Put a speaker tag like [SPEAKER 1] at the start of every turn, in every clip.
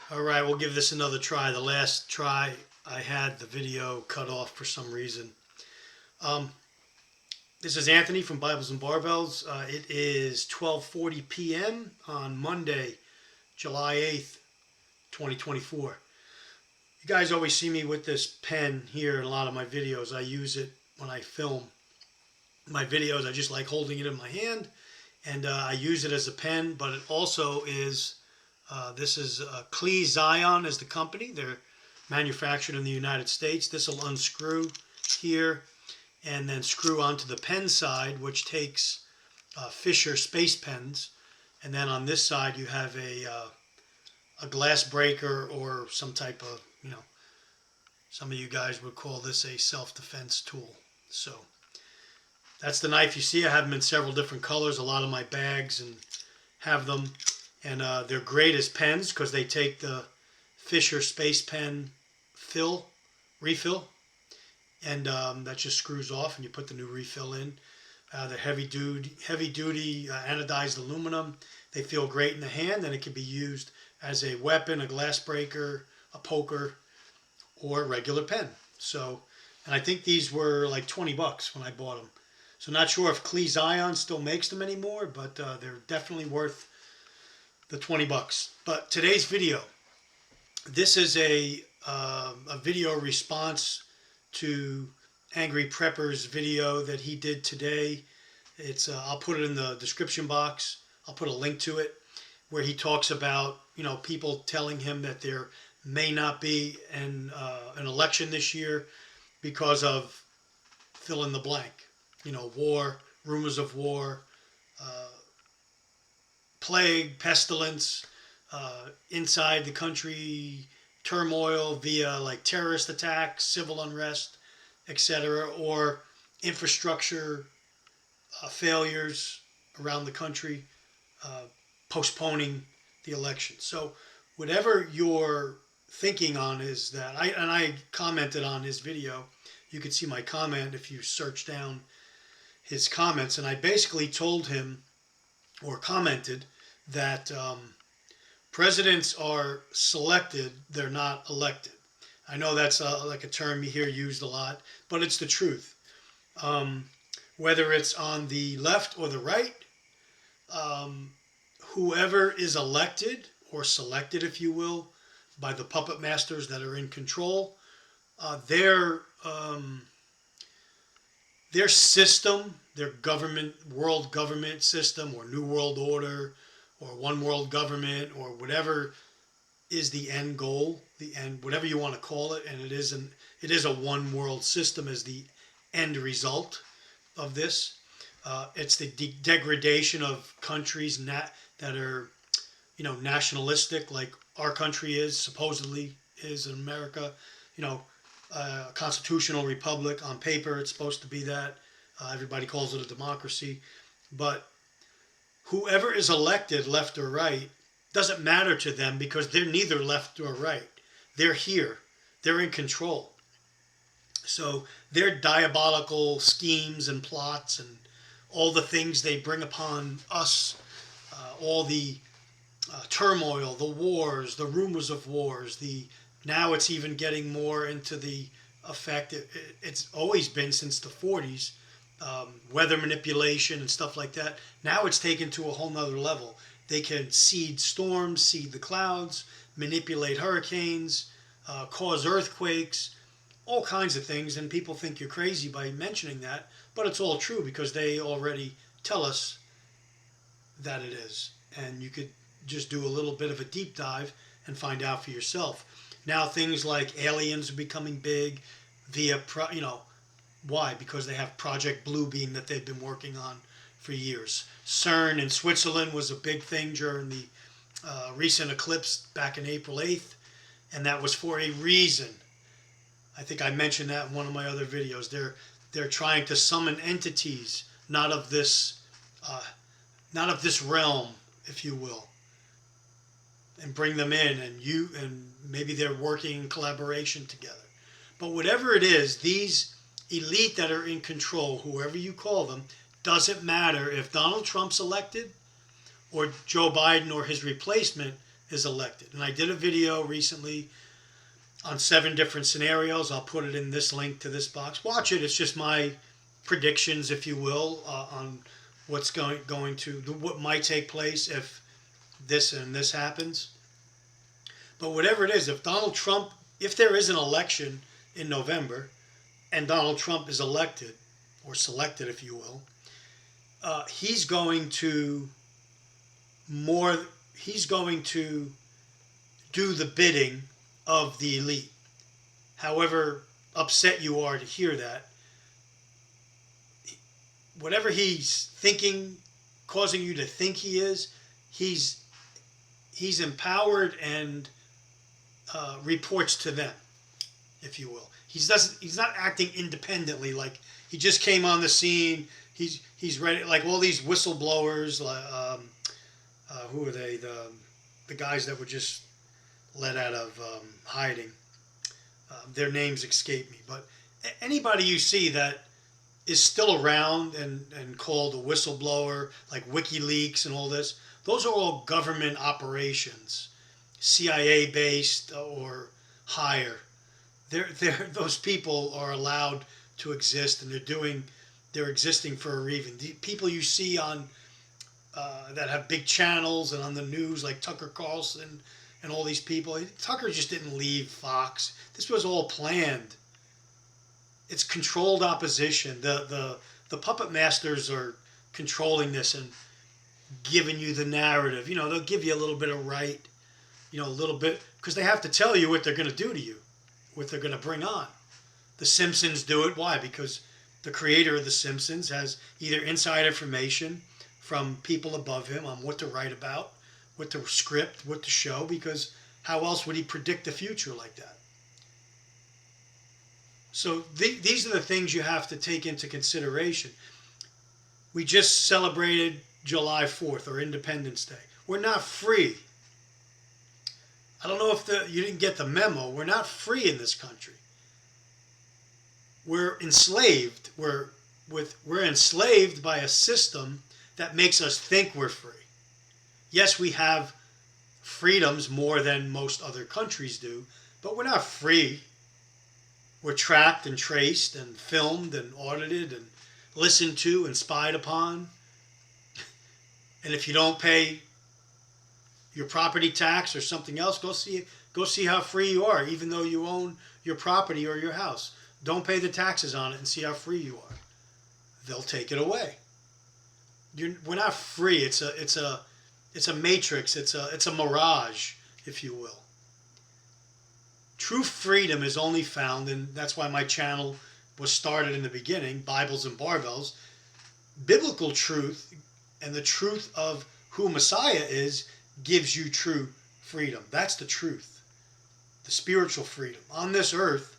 [SPEAKER 1] All right, we'll give this another try. The last try I had the video cut off for some reason. Um, this is Anthony from Bibles and Barbells. It is 12:40 p.m. on Monday, July 8th, 2024. You guys always see me with this pen here in a lot of my videos. I use it when I film my videos. I just like holding it in my hand, and I use it as a pen, but it also is this is Clee Zion is the company. They're manufactured in the United States. This will unscrew here and then screw onto the pen side, which takes Fisher space pens. And then on this side you have a glass breaker or some type of, some of you guys would call this a self-defense tool. So that's the knife you see. I have them in several different colors. A lot of my bags and have them. And they're great as pens because they take the Fisher space pen refill, and that just screws off and you put the new refill in. They're heavy duty anodized aluminum. They feel great in the hand, and it can be used as a weapon, a glass breaker, a poker, or a regular pen. So, and I think these were like 20 bucks when I bought them. So not sure if Clee Zion still makes them anymore, but they're definitely worth the 20 bucks. But today's video, this is a video response to Angry Prepper's video that he did today. It's I'll put it in the description box. I'll put a link to it where he talks about people telling him that there may not be an election this year because of fill in the blank. War, rumors of war, plague, pestilence, inside the country, turmoil via like terrorist attacks, civil unrest, etc., or infrastructure failures around the country, postponing the election. So whatever you're thinking on is that, I commented on his video. You can see my comment if you search down his comments, and I basically told him or commented that presidents are selected, they're not elected. I know that's like a term you hear used a lot, but it's the truth. Whether it's on the left or the right, whoever is elected or selected, if you will, by the puppet masters that are in control, their system, their government, world government system, or New World Order, or one world government, or whatever is the end goal, the end, whatever you want to call it, and it is a one world system as the end result of this. It's the degradation of countries that are, nationalistic, like our country is supposedly is in America. A constitutional republic on paper. It's supposed to be that. Everybody calls it a democracy, but whoever is elected, left or right, doesn't matter to them because they're neither left or right. They're here. They're in control. So their diabolical schemes and plots and all the things they bring upon us, all the turmoil, the wars, the rumors of wars, now it's even getting more into the effect. It's always been since the 40s, weather manipulation and stuff like that. Now it's taken to a whole nother level. They can seed storms, seed the clouds, manipulate hurricanes, cause earthquakes, all kinds of things. And people think you're crazy by mentioning that, but it's all true because they already tell us that it is. And you could just do a little bit of a deep dive and find out for yourself. Now things like aliens are becoming big via, why? Because they have Project Bluebeam that they've been working on for years. CERN in Switzerland was a big thing during the recent eclipse back in April 8th, and that was for a reason. I think I mentioned that in one of my other videos. They're trying to summon entities not of this realm, if you will, and bring them in, and maybe they're working in collaboration together. But whatever it is, these elite that are in control, whoever you call them, doesn't matter if Donald Trump's elected or Joe Biden or his replacement, is elected. And I did a video recently on 7 different scenarios. I'll put it in this link to this box. Watch it. It's just my predictions, if you will, on what's what might take place if this and this happens. But whatever it is, if there is an election in November and Donald Trump is elected, or selected, if you will, he's going to do the bidding of the elite. However upset you are to hear that, whatever he's thinking, causing you to think he is, he's empowered and reports to them, if you will. He's not acting independently, like he just came on the scene. He's ready, like all these whistleblowers. Who are they? The guys that were just let out of hiding. Their names escape me, but anybody you see that is still around and called a whistleblower, like WikiLeaks and all this, those are all government operations, CIA based or higher. Those people are allowed to exist, and they're existing for a reason. The people you see on that have big channels and on the news, like Tucker Carlson and all these people. Tucker just didn't leave Fox. This was all planned. It's controlled opposition. The puppet masters are controlling this and giving you the narrative. They'll give you a little bit of right, a little bit, because they have to tell you what they're going to do to you, what they're going to bring on. The Simpsons do it. Why? Because the creator of The Simpsons has either inside information from people above him on what to write about, what to script, what to show, because how else would he predict the future like that? So these are the things you have to take into consideration. We just celebrated July 4th, or Independence Day. We're not free. I don't know if you didn't get the memo. We're not free in this country. We're enslaved. We're enslaved by a system that makes us think we're free. Yes, we have freedoms more than most other countries do, but we're not free. We're tracked and traced and filmed and audited and listened to and spied upon. And if you don't pay your property tax or something else, go see how free you are, even though you own your property or your house. Don't pay the taxes on it and see how free you are. They'll take it away. We're not free. It's a matrix. It's a mirage, if you will. True freedom is only found, and that's why my channel was started in the beginning, Bibles and Barbells. Biblical truth and the truth of who Messiah is gives you true freedom. That's the truth. The spiritual freedom. On this earth,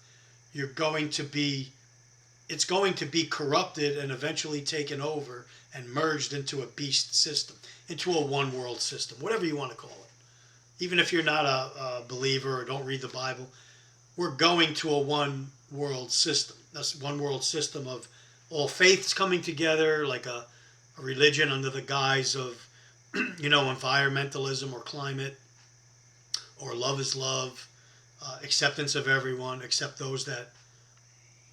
[SPEAKER 1] it's going to be corrupted and eventually taken over and merged into a beast system, into a one world system, whatever you want to call it. Even if you're not a believer or don't read the Bible, we're going to a one world system. That's one world system of all faiths coming together, like a religion under the guise of, environmentalism or climate, or love is love, acceptance of everyone except those that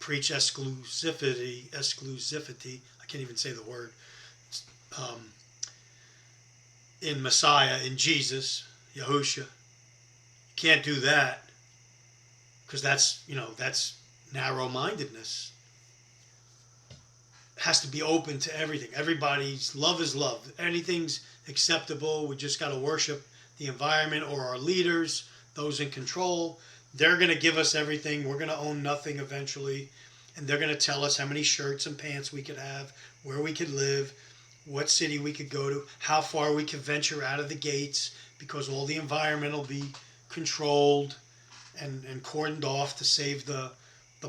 [SPEAKER 1] preach exclusivity. I can't even say the word. In Messiah, in Jesus, Yahusha. You can't do that because that's narrow-mindedness. It has to be open to everything. Everybody's love is love. Anything's acceptable. We just got to worship the environment or our leaders, those in control. They're going to give us everything. We're going to own nothing eventually. And they're going to tell us how many shirts and pants we could have, where we could live, what city we could go to, how far we could venture out of the gates, because all the environment will be controlled and cordoned off to save the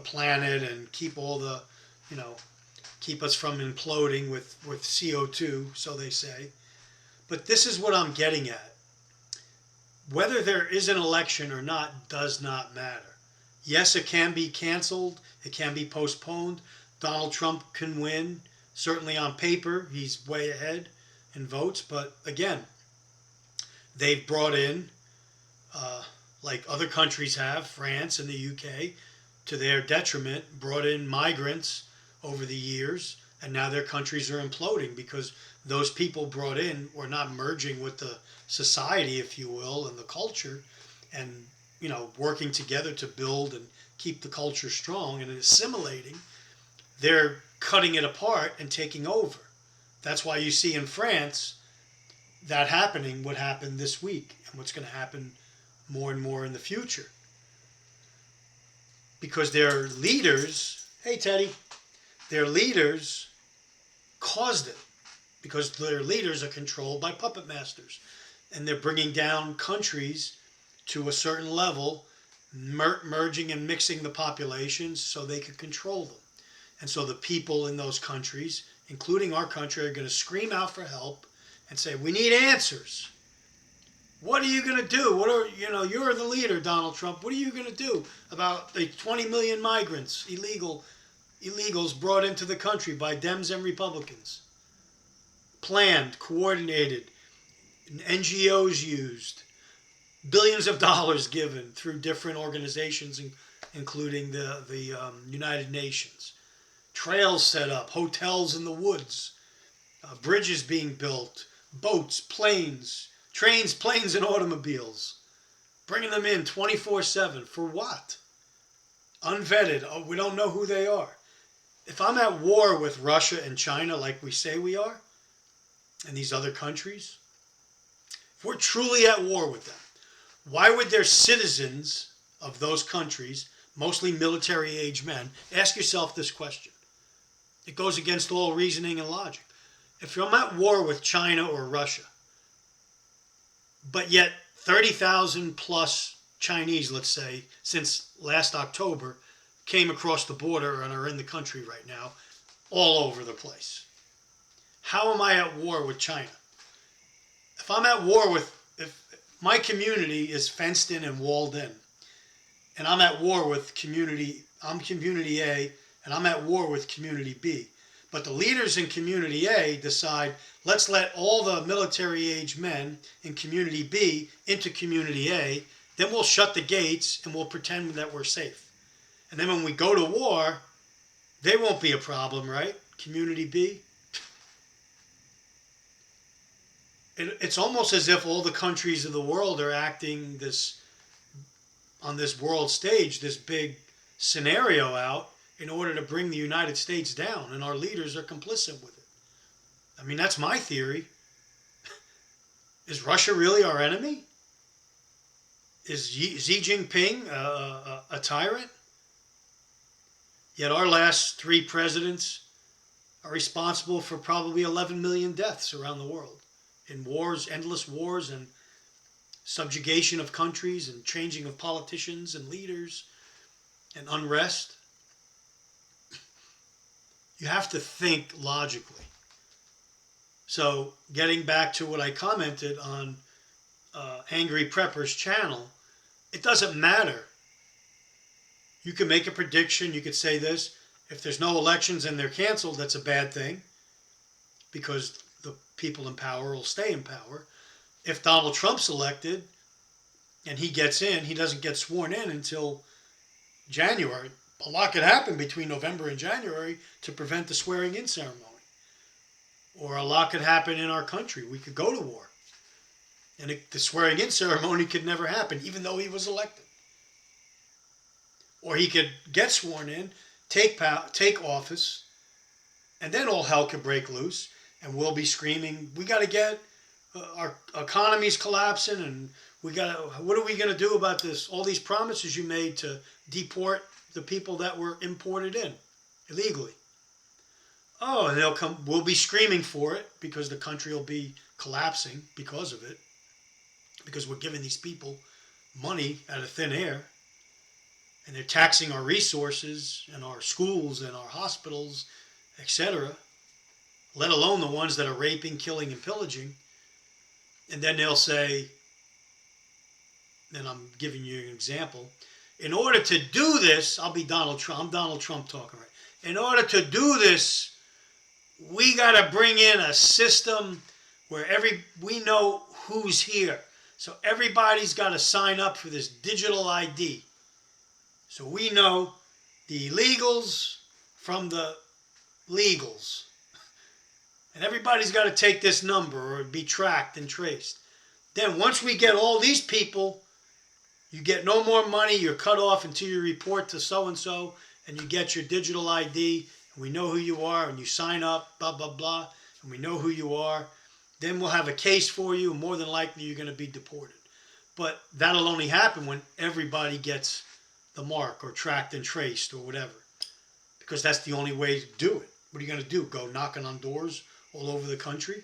[SPEAKER 1] planet and keep all the, keep us from imploding with CO2, so they say. But this is what I'm getting at. Whether there is an election or not does not matter. Yes, it can be canceled. It can be postponed. Donald Trump can win. Certainly on paper, he's way ahead in votes. But again, they've brought in like other countries have, France and the UK, to their detriment, brought in migrants over the years, and now their countries are imploding because those people brought in were not merging with the society, if you will, and the culture, and working together to build and keep the culture strong and assimilating. They're cutting it apart and taking over. That's why you see in France that happening, what happened this week, and what's going to happen more and more in the future. Because their leaders, hey Teddy, their leaders caused it. Because their leaders are controlled by puppet masters. And they're bringing down countries to a certain level, merging and mixing the populations so they can control them. And so the people in those countries, including our country, are going to scream out for help and say, we need answers. What are you going to do? You're the leader, Donald Trump. What are you going to do about the 20 million migrants, illegals brought into the country by Dems and Republicans? Planned, coordinated, NGOs used, billions of dollars given through different organizations, including the United Nations. Trails set up, hotels in the woods, bridges being built, boats, planes, trains, planes, and automobiles. Bringing them in 24/7. For what? Unvetted. Oh, we don't know who they are. If I'm at war with Russia and China like we say we are, and these other countries, if we're truly at war with them, why would their citizens of those countries, mostly military-age men, ask yourself this question? It goes against all reasoning and logic. If I'm at war with China or Russia, but yet 30,000 plus Chinese, let's say, since last October, came across the border and are in the country right now, all over the place. How am I at war with China? If I'm at war if my community is fenced in and walled in, and I'm at war with I'm community A, and I'm at war with community B, but the leaders in community A decide, let's let all the military-age men in community B into community A, then we'll shut the gates and we'll pretend that we're safe. And then when we go to war, they won't be a problem, right? Community B. It's almost as if all the countries of the world are acting on this world stage, this big scenario out in order to bring the United States down, and our leaders are complicit with it. I mean, that's my theory. Is Russia really our enemy? Is Xi Jinping a tyrant? Yet our last 3 presidents are responsible for probably 11 million deaths around the world in wars, endless wars, and subjugation of countries and changing of politicians and leaders and unrest. You have to think logically. So getting back to what I commented on Angry Prepper's channel, it doesn't matter. You can make a prediction. You could say this. If there's no elections and they're canceled, that's a bad thing because the people in power will stay in power. If Donald Trump's elected and he gets in, he doesn't get sworn in until January. A lot could happen between November and January to prevent the swearing-in ceremony. Or a lot could happen in our country. We could go to war. And the swearing-in ceremony could never happen, even though he was elected. Or he could get sworn in, take office, and then all hell could break loose, and we'll be screaming, we got to get, our economy's collapsing, and what are we going to do about this? All these promises you made to deport the people that were imported in illegally. Oh, and we'll be screaming for it because the country will be collapsing because of it, because we're giving these people money out of thin air, and they're taxing our resources and our schools and our hospitals, etc., let alone the ones that are raping, killing, and pillaging. And then they'll say, and I'm giving you an example, in order to do this, I'll be Donald Trump. I'm Donald Trump talking, right? In order to do this, we got to bring in a system where we know who's here. So everybody's got to sign up for this digital ID. So we know the illegals from the legals. And everybody's got to take this number or be tracked and traced. Then once we get all these people, you get no more money. You're cut off until you report to so-and-so and you get your digital ID. And we know who you are and you sign up, blah, blah, blah. And we know who you are. Then we'll have a case for you. And more than likely, you're going to be deported. But that'll only happen when everybody gets the mark or tracked and traced or whatever. Because that's the only way to do it. What are you going to do? Go knocking on doors all over the country?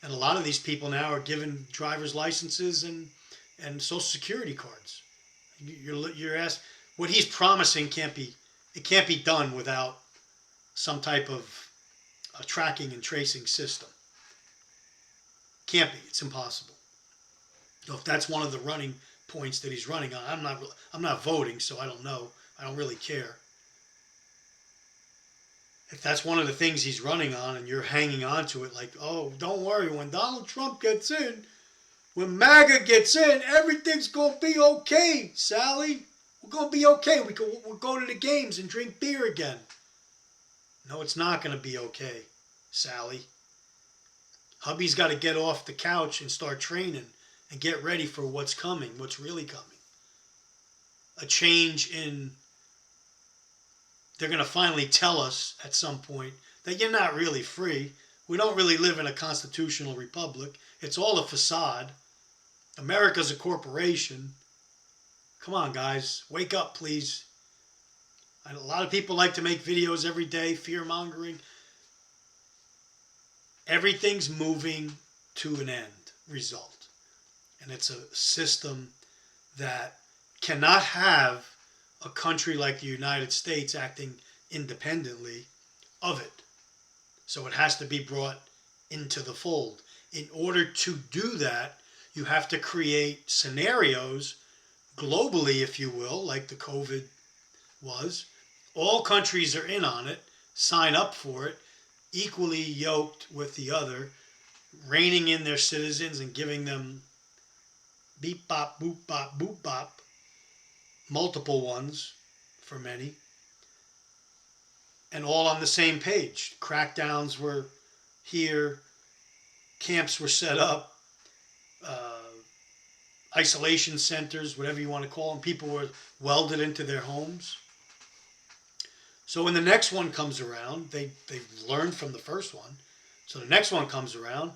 [SPEAKER 1] And a lot of these people now are given driver's licenses and Social Security cards. You're asked, what he's promising can't be done without some type of a tracking and tracing system. Can't be. It's impossible. So if that's one of the running points that he's running on, I'm not voting, so I don't know. I don't really care. If that's one of the things he's running on and you're hanging on to it like, oh, don't worry, when Donald Trump gets in, when MAGA gets in, everything's going to be okay, Sally. We're going to be okay. We'll go to the games and drink beer again. No, it's not going to be okay, Sally. Hubby's got to get off the couch and start training and get ready for what's coming, what's really coming. A change in... They're going to finally tell us at some point that you're not really free. We don't really live in a constitutional republic. It's all a facade. America's a corporation. Come on, guys. Wake up, please. A lot of people like to make videos every day, fear-mongering. Everything's moving to an end result. And it's a system that cannot have a country like the United States acting independently of it. So it has to be brought into the fold. In order to do that, you have to create scenarios globally, if you will, like the COVID was. All countries are in on it, sign up for it, equally yoked with the other, reining in their citizens and giving them beep, bop, boop, bop, boop, bop, multiple ones for many, and all on the same page. Crackdowns were here, camps were set up, isolation centers, whatever you want to call them. People were welded into their homes. So when the next one comes around, they've learned from the first one. So the next one comes around,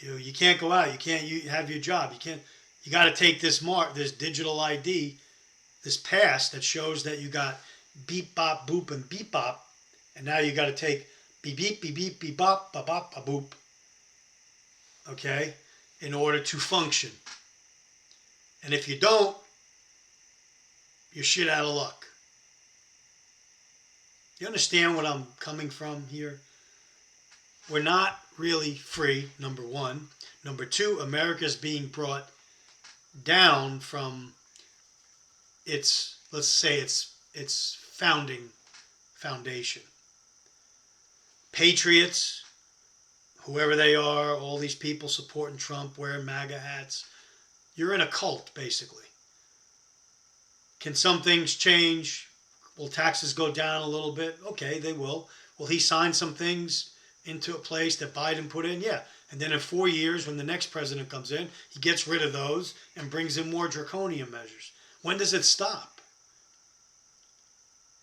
[SPEAKER 1] you can't go out, you have your job, you got to take this digital ID, this pass that shows that you got beep, bop, boop, and beep, bop. And now you got to take beep, beep, beep, beep, beep, bop, bop, bop, bop, boop. Okay? In order to function. And if you don't, you're shit out of luck. You understand what I'm coming from here? We're not really free, number one. Number two, America's being brought down from its, let's say, its foundation. Patriots, whoever they are, all these people supporting Trump, wearing MAGA hats, you're in a cult, basically. Can some things change? Will taxes go down a little bit? Okay, they will. Will he sign some things into a place that Biden put in? Yeah. And then in 4 years, when the next president comes in, he gets rid of those and brings in more draconian measures. When does it stop?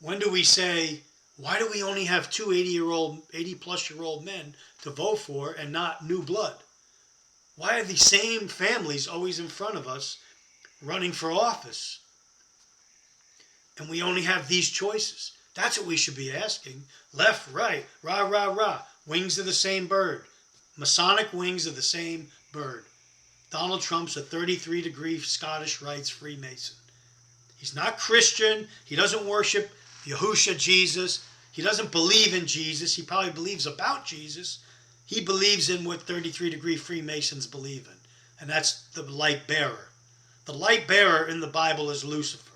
[SPEAKER 1] When do we say, why do we only have two 80-plus-year-old men to vote for and not new blood? Why are the same families always in front of us running for office? And we only have these choices. That's what we should be asking. Left, right, rah, rah, rah. Wings of the same bird. Masonic wings of the same bird. Donald Trump's a 33-degree Scottish Rites Freemason. He's not Christian. He doesn't worship Yahusha, Jesus. He doesn't believe in Jesus. He probably believes about Jesus. He believes in what 33-degree Freemasons believe in. And that's the light bearer. The light bearer in the Bible is Lucifer.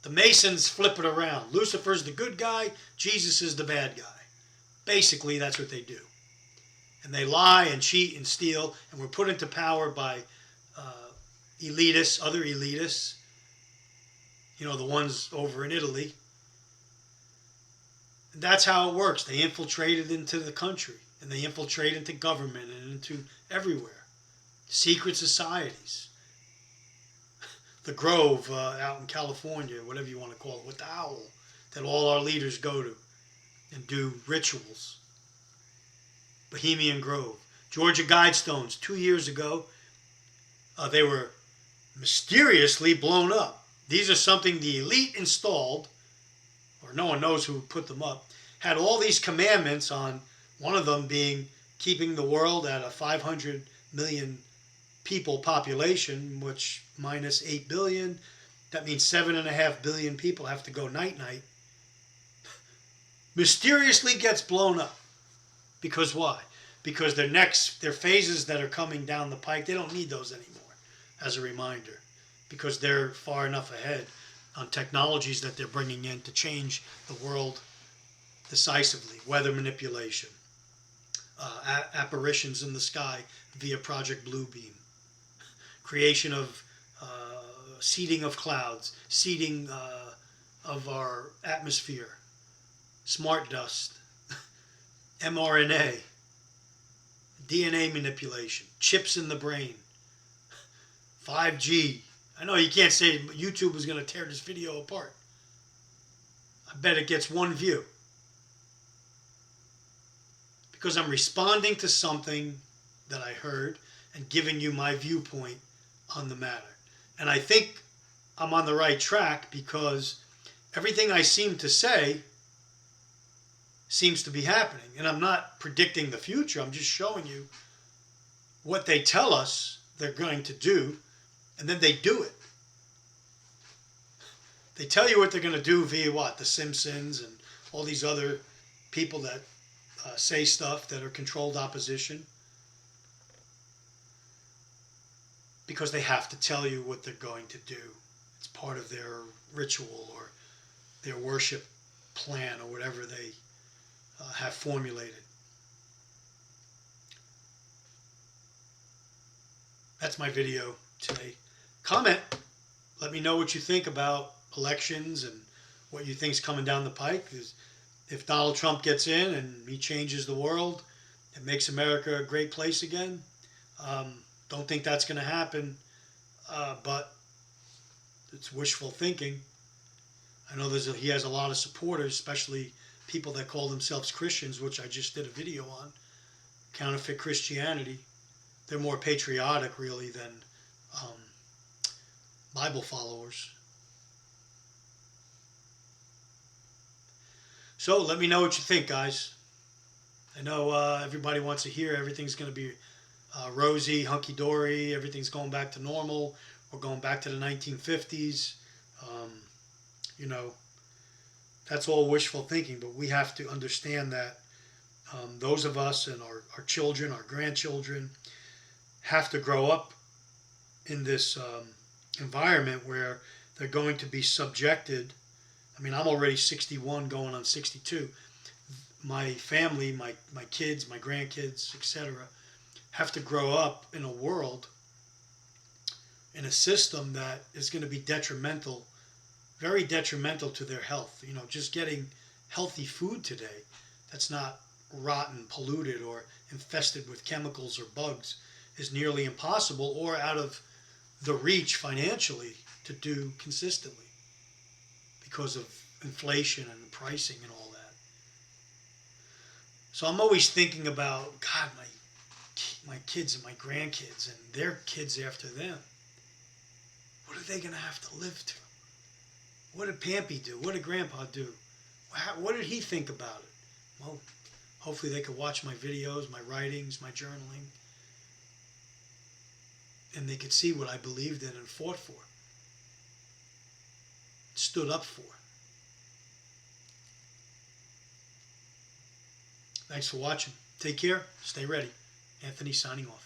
[SPEAKER 1] The Masons flip it around. Lucifer's the good guy. Jesus is the bad guy. Basically, that's what they do. And they lie and cheat and steal, and we're put into power by elitists, other elitists, you know, the ones over in Italy. And that's how it works. They infiltrated into the country, and they infiltrate into government and into everywhere. Secret societies. The Grove out in California, whatever you want to call it, with the owl that all our leaders go to and do rituals. Bohemian Grove. Georgia Guidestones, 2 years ago, they were mysteriously blown up. These are something the elite installed, or no one knows who put them up, had all these commandments on, one of them being keeping the world at a 500 million people population, which minus 8 billion, that means 7.5 billion people have to go night-night. Mysteriously gets blown up. Because why? Because their phases that are coming down the pike, they don't need those anymore, as a reminder, because they're far enough ahead on technologies that they're bringing in to change the world decisively. Weather manipulation, apparitions in the sky via Project Bluebeam, creation of seeding of clouds, seeding of our atmosphere, smart dust, mRNA, DNA manipulation, chips in the brain, 5G. I know you can't say YouTube is going to tear this video apart. I bet it gets 1 view. Because I'm responding to something that I heard and giving you my viewpoint on the matter. And I think I'm on the right track because everything I seem to say seems to be happening. And I'm not predicting the future. I'm just showing you what they tell us they're going to do, and then they do it. They tell you what they're going to do via what? The Simpsons and all these other people that say stuff that are controlled opposition. Because they have to tell you what they're going to do. It's part of their ritual or their worship plan or whatever they have formulated. That's my video today. Comment. Let me know what you think about elections and what you think is coming down the pike. If Donald Trump gets in and he changes the world and makes America a great place again, don't think that's going to happen, but it's wishful thinking. I know he has a lot of supporters, especially people that call themselves Christians, which I just did a video on. Counterfeit Christianity. They're more patriotic, really, than Bible followers. So let me know what you think, guys. I know everybody wants to hear everything's going to be rosy, hunky-dory, everything's going back to normal. We're going back to the 1950s. You know, that's all wishful thinking, but we have to understand that those of us and our children, our grandchildren, have to grow up in this environment where they're going to be subjected. I mean, I'm already 61 going on 62. My family, my kids, my grandkids, etc., have to grow up in a world, in a system that is going to be detrimental, very detrimental to their health. You know, just getting healthy food today that's not rotten, polluted, or infested with chemicals or bugs is nearly impossible or out of the reach financially to do consistently because of inflation and pricing and all that. So I'm always thinking about, God, my kids and my grandkids and their kids after them. What are they going to have to live through? What did Pampy do? What did Grandpa do? What did he think about it? Well, hopefully they could watch my videos, my writings, my journaling, and they could see what I believed in and fought for, stood up for. Thanks for watching. Take care. Stay ready. Anthony signing off.